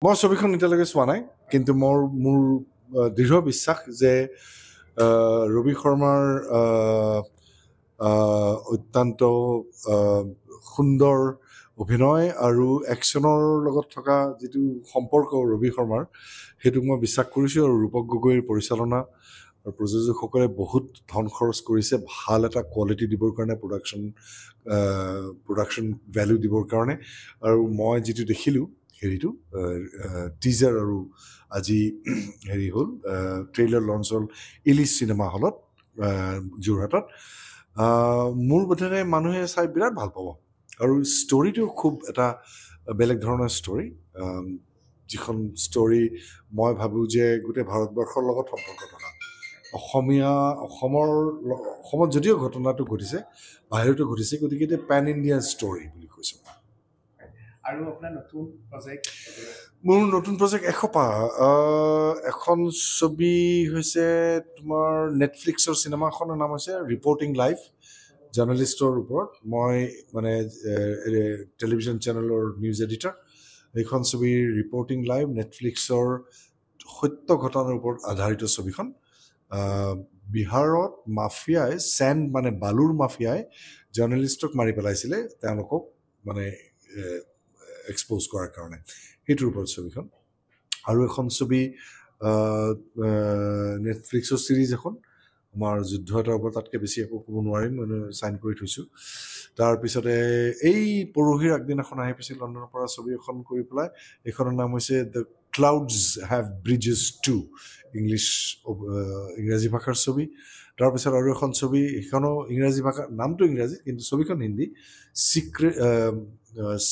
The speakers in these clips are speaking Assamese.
মই ছবিখন এতিয়ালৈকে চোৱা নাই কিন্তু মোৰ দৃঢ় বিশ্বাস যে ৰবি শৰ্মাৰ অত্যন্ত সুন্দৰ অভিনয় আৰু একশ্যনৰ লগত থকা যিটো সম্পৰ্ক ৰবি শৰ্মাৰ সেইটোক মই বিশ্বাস কৰিছোঁ আৰু ৰূপক গগৈৰ পৰিচালনা আৰু প্ৰযোজকসকলে বহুত ধন খৰচ কৰিছে ভাল এটা কোৱালিটি দিবৰ কাৰণে প্ৰডাকশ্যন ভেলু দিবৰ কাৰণে আৰু মই যিটো দেখিলোঁ হেৰিটো টিজাৰ আৰু আজি হেৰি হ'ল ট্ৰেইলাৰ লঞ্চ হ'ল ইলিছ চিনেমা হলত যোৰহাটত মোৰ বোধেৰে মানুহে চাই বিৰাট ভাল পাব আৰু ষ্টৰিটো খুব এটা বেলেগ ধৰণৰ ষ্টৰি যিখন ষ্টৰি মই ভাবোঁ যে গোটেই ভাৰতবৰ্ষৰ লগত সম্পৰ্ক থকা অসমত যদিও ঘটনাটো ঘটিছে বাহিৰতো ঘটিছে গতিকে এতিয়া পেন ইণ্ডিয়া ষ্টৰি বুলি কৈছোঁ আৰু আপোনাৰ নতুন প্ৰজেক্ট মোৰ নতুন প্ৰজেক্ট এসোপা এখন ছবি হৈছে তোমাৰ নেটফ্লিক্সৰ চিনেমাখনৰ নাম হৈছে ৰিপৰ্টিং লাইভ জাৰ্নেলিষ্টৰ ওপৰত মই মানে টেলিভিশ্যন চেনেলৰ নিউজ এডিটৰ এইখন ছবিৰ ৰিপৰ্টিং লাইভ নেটফ্লিক্সৰ সত্য ঘটনাৰ ওপৰত আধাৰিত ছবিখন বিহাৰত মাফিয়াই চেণ্ড মানে বালুৰ মাফিয়াই জাৰ্নেলিষ্টক মাৰি পেলাইছিলে তেওঁলোকক মানে এক্সপ'জ কৰাৰ কাৰণে সেইটোৰ ওপৰত ছবিখন আৰু এখন ছবি নেটফ্লিক্সৰ ছিৰিজ এখন আমাৰ যুদ্ধ এটাৰ ওপৰত তাতকৈ বেছি একো ক'ব নোৱাৰিম মই চাইন কৰি থৈছোঁ তাৰপিছতে এই পৰহিৰ আগদিনাখন আহি পাইছিল লণ্ডনৰ পৰা ছবি এখন কৰি পেলাই এইখনৰ নাম হৈছে the clouds have bridges to ইংৰাজী ভাষাৰ ছবি তাৰপিছত আৰু এখন ছবি সেইখনো ইংৰাজী ভাষা নামটো ইংৰাজী কিন্তু ছবিখন Hindi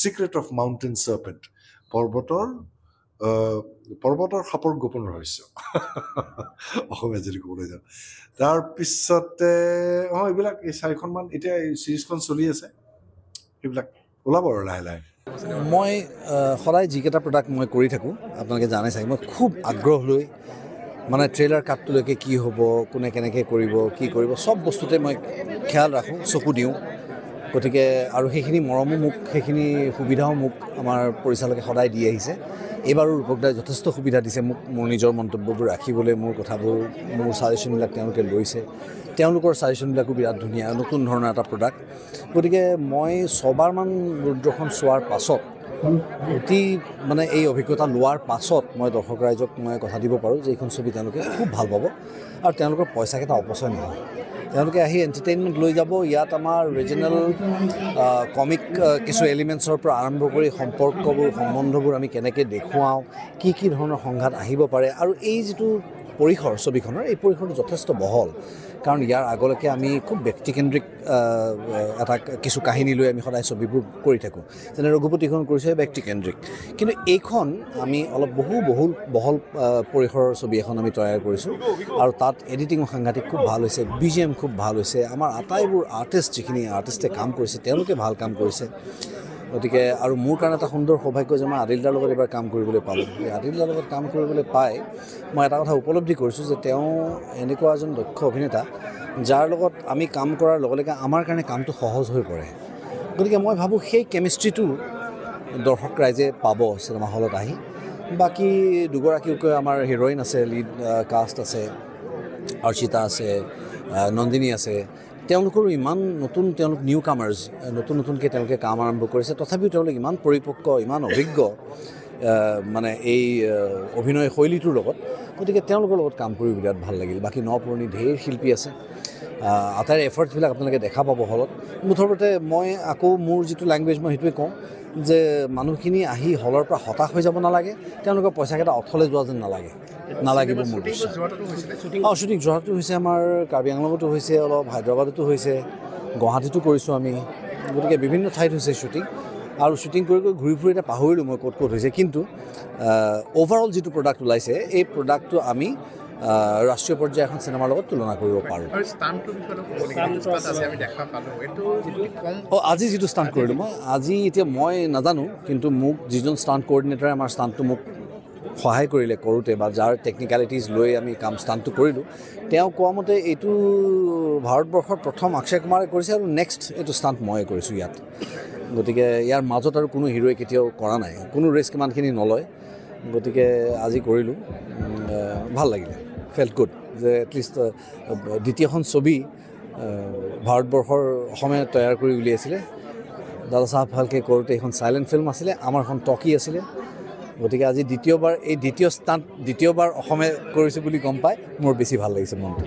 secret of mountain serpent পৰ্বতৰ সাপৰ গোপন ৰহস্য অসমীয়া যদি ক'বলৈ যাওঁ তাৰপিছতে এইবিলাক এই চাৰিখনমান এতিয়া এই ছিৰিজখন চলি আছে সেইবিলাক ওলাব আৰু লাহে লাহে মই সদায় যিকেইটা প্ৰডাক্ট মই কৰি থাকোঁ আপোনালোকে জানে চাগে মই খুব আগ্ৰহ লৈ মানে ট্ৰেইলাৰ কাটটোলৈকে কি হ'ব কোনে কেনেকৈ কৰিব কি কৰিব চব বস্তুতে মই খেয়াল ৰাখোঁ চকু দিওঁ গতিকে আৰু সেইখিনি মৰমো মোক সেইখিনি সুবিধাও মোক আমাৰ পৰিচালকে সদায় দি আহিছে এইবাৰো ৰূপকদাই যথেষ্ট সুবিধা দিছে মোক মোৰ নিজৰ মন্তব্যবোৰ ৰাখিবলৈ মোৰ কথাবোৰ মোৰ ছাজেশ্যনবিলাক তেওঁলোকে লৈছে তেওঁলোকৰ ছাজেশ্যনবিলাকো বিৰাট ধুনীয়া নতুন ধৰণৰ এটা প্ৰডাক্ট গতিকে মই ছবাৰমান ৰুদ্ৰখন চোৱাৰ পাছত অতি মানে এই অভিজ্ঞতা লোৱাৰ পাছত মই দৰ্শক ৰাইজক মই কথা দিব পাৰোঁ যে এইখন ছবি তেওঁলোকে খুব ভাল পাব আৰু তেওঁলোকৰ পইচাকেইটা অপচয় নহয় তেওঁলোকে আহি এণ্টাৰটেইনমেণ্ট লৈ যাব ইয়াত আমাৰ ৰিজনেল কমিক কিছু এলিমেণ্টছৰ পৰা আৰম্ভ কৰি সম্পৰ্কবোৰ সম্বন্ধবোৰ আমি কেনেকৈ দেখুৱাওঁ কি ধৰণৰ সংঘাত আহিব পাৰে আৰু এই যিটো পৰিসৰ ছবিখনৰ এই পৰিসৰটো যথেষ্ট বহল কাৰণ ইয়াৰ আগলৈকে আমি খুব ব্যক্তিকেন্দ্ৰিক এটা কিছু কাহিনী লৈ আমি সদায় ছবিবোৰ কৰি থাকোঁ যেনে ৰঘুপতিখন কৰিছে ব্যক্তিকেন্দ্ৰিক কিন্তু এইখন আমি অলপ বহল পৰিসৰৰ ছবি এখন আমি তৈয়াৰ কৰিছোঁ আৰু তাত এডিটিং সাংঘাতিক খুব ভাল হৈছে BGM খুব ভাল হৈছে আমাৰ আটাইবোৰ যিখিনি আৰ্টিষ্টে কাম কৰিছে তেওঁলোকে ভাল কাম কৰিছে গতিকে আৰু মোৰ কাৰণে এটা সুন্দৰ সৌভাগ্য যে মই আদিলদাৰ লগত এবাৰ কাম কৰিবলৈ পালোঁ আদিলদাৰ লগত কাম কৰিবলৈ পাই মই এটা কথা উপলব্ধি কৰিছোঁ যে তেওঁ এনেকুৱা এজন দক্ষ অভিনেতা যাৰ লগত আমি কাম কৰাৰ লগে লগে আমাৰ কাৰণে কামটো সহজ হৈ পৰে গতিকে মই ভাবোঁ সেই কেমিষ্ট্ৰিটো দৰ্শক ৰাইজে পাব চিনেমা হলত আহি বাকী দুগৰাকীকৈ আমাৰ হিৰ'ইন আছে লিড কাষ্ট আছে অৰ্চিতা আছে নন্দিনী আছে তেওঁলোকৰো ইমান নতুন তেওঁলোক নিউ কামাৰ্ছ নতুনকৈ তেওঁলোকে কাম আৰম্ভ কৰিছে তথাপিও তেওঁলোক ইমান পৰিপক্ক ইমান অভিজ্ঞ মানে এই অভিনয় শৈলীটোৰ লগত গতিকে তেওঁলোকৰ লগত কাম কৰি বিৰাট ভাল লাগিল বাকী পুৰণি ঢেৰ শিল্পী আছে আটাইৰে এফৰ্টছবিলাক আপোনালোকে দেখা পাব হলত মুঠতে মই আকৌ মোৰ যিটো লেংগুৱেজ মই সেইটোৱে কওঁ যে মানুহখিনি আহি হলৰ পৰা হতাশ হৈ যাব নালাগে তেওঁলোকৰ পইচাকেইটা অথলে যোৱা যেন নালাগিব মোৰ শ্বুটিং যোৰহাটতো হৈছে আমাৰ কাৰ্বি আংলঙতো হৈছে অলপ হায়দৰাবাদতো হৈছে গুৱাহাটীতো কৰিছোঁ আমি গতিকে বিভিন্ন ঠাইত হৈছে শ্বুটিং আৰু শ্বুটিং কৰি ঘূৰি ফুৰি এতিয়া পাহৰিলোঁ মই ক'ত হৈছে কিন্তু অভাৰঅল যিটো প্ৰডাক্ট ওলাইছে এই প্ৰডাক্টটো আমি ৰাষ্ট্ৰীয় পৰ্যায়ৰ এখন চিনেমাৰ লগত তুলনা কৰিব পাৰোঁ আজি যিটো ষ্টাণ্ট কৰিলোঁ মই আজি এতিয়া মই নাজানো কিন্তু মোক যিজন ষ্টাণ্ট কৰ্ডিনেটৰে আমাৰ ষ্টাণ্টটো মোক সহায় কৰিলে কৰোঁতে বা যাৰ টেকনিকেলিটিজ লৈ আমি ষ্টাণ্টটো কৰিলোঁ তেওঁ কোৱা মতে এইটো ভাৰতবৰ্ষৰ প্ৰথম অক্ষয় কুমাৰে কৰিছে আৰু নেক্সট এইটো ষ্টাণ্ট ময়ে কৰিছোঁ ইয়াত গতিকে ইয়াৰ মাজত আৰু কোনো হিৰোৱে কেতিয়াও কৰা নাই কোনো ৰিস্ক ইমানখিনি নলয় গতিকে আজি কৰিলোঁ ভাল লাগিলে ফেল্ট গুড যে এটলিষ্ট দ্বিতীয়খন ছবি ভাৰতবৰ্ষৰ অসমে তৈয়াৰ কৰি উলিয়াইছিলে দাদা চাহাব ফাল্কে কৰোঁতে এইখন চাইলেণ্ট ফিল্ম আছিলে আমাৰখন টকি আছিলে গতিকে আজি দ্বিতীয়বাৰ অসমে কৰিছে বুলি গম পাই মোৰ বেছি ভাল লাগিছে মনটো